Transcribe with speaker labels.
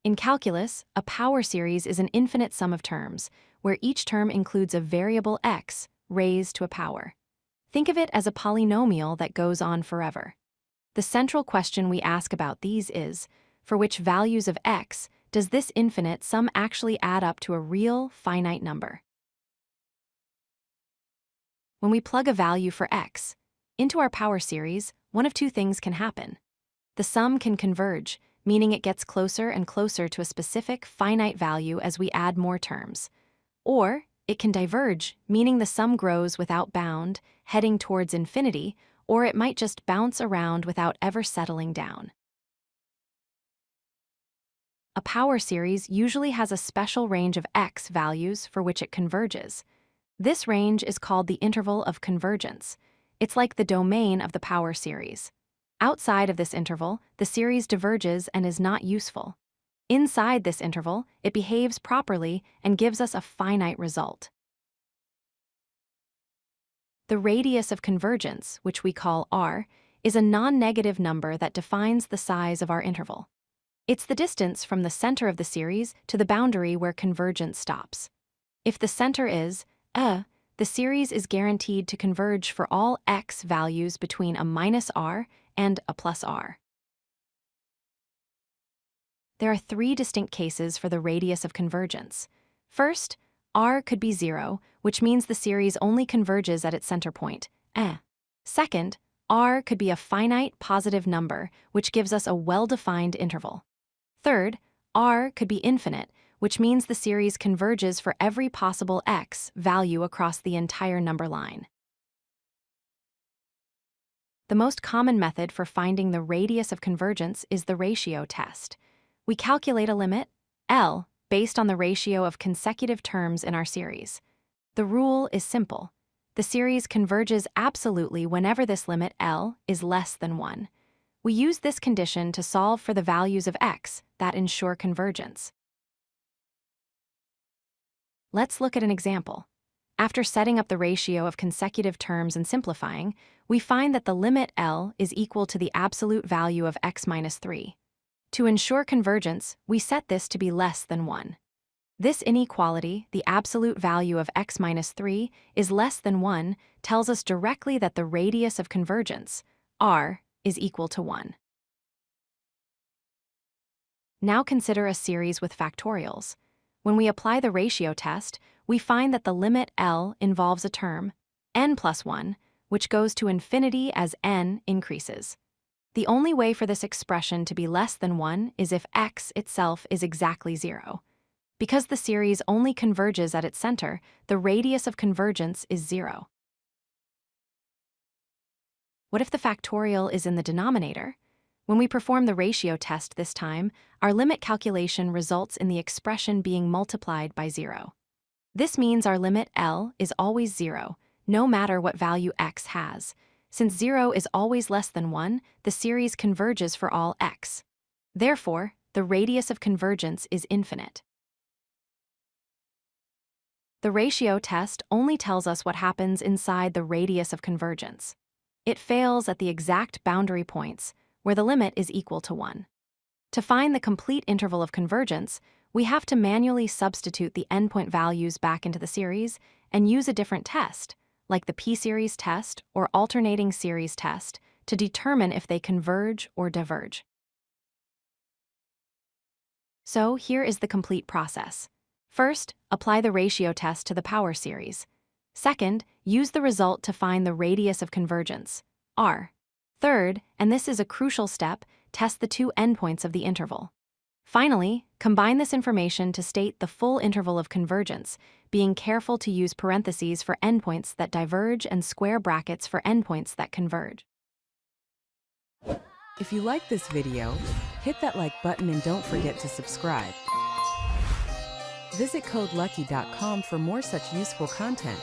Speaker 1: In calculus, a power series is an infinite sum of terms, where each term includes a variable x raised to a power. Think of it as a polynomial that goes on forever. The central question we ask about these is, for which values of x does this infinite sum actually add up to a real, finite number? When we plug a value for x into our power series, one of two things can happen. The sum can converge, meaning it gets closer and closer to a specific, finite value as we add more terms. Or it can diverge, meaning the sum grows without bound, heading towards infinity, or it might just bounce around without ever settling down. A power series usually has a special range of x values for which it converges. This range is called the interval of convergence. It's like the domain of the power series. Outside of this interval, the series diverges and is not useful. Inside this interval, it behaves properly and gives us a finite result. The radius of convergence, which we call r, is a non-negative number that defines the size of our interval. It's the distance from the center of the series to the boundary where convergence stops. If the center is the series is guaranteed to converge for all x values between a minus r and a plus r. There are three distinct cases for the radius of convergence. First, r could be 0, which means the series only converges at its center point, Second, r could be a finite positive number, which gives us a well-defined interval. Third, r could be infinite, which means the series converges for every possible x value across the entire number line. The most common method for finding the radius of convergence is the ratio test. We calculate a limit, L, based on the ratio of consecutive terms in our series. The rule is simple. The series converges absolutely whenever this limit, L, is less than 1. We use this condition to solve for the values of x that ensure convergence. Let's look at an example. After setting up the ratio of consecutive terms and simplifying, we find that the limit L is equal to the absolute value of x minus 3. To ensure convergence, we set this to be less than 1. This inequality, the absolute value of x minus 3, is less than 1, tells us directly that the radius of convergence, r, is equal to 1. Now consider a series with factorials. When we apply the ratio test, we find that the limit L involves a term, n plus 1, which goes to infinity as n increases. The only way for this expression to be less than 1 is if x itself is exactly 0. Because the series only converges at its center, the radius of convergence is 0. What if the factorial is in the denominator? When we perform the ratio test this time, our limit calculation results in the expression being multiplied by 0. This means our limit L is always 0, no matter what value x has. Since 0 is always less than 1, the series converges for all x. Therefore, the radius of convergence is infinite. The ratio test only tells us what happens inside the radius of convergence. It fails at the exact boundary points, where the limit is equal to 1. To find the complete interval of convergence, we have to manually substitute the endpoint values back into the series and use a different test, like the p-series test or alternating series test, to determine if they converge or diverge. So here is the complete process. First, apply the ratio test to the power series. Second, use the result to find the radius of convergence, r. Third, and this is a crucial step, test the two endpoints of the interval. Finally, combine this information to state the full interval of convergence, being careful to use parentheses for endpoints that diverge and square brackets for endpoints that converge.
Speaker 2: If you like this video, hit that like button and don't forget to subscribe. Visit codelucky.com for more such useful content.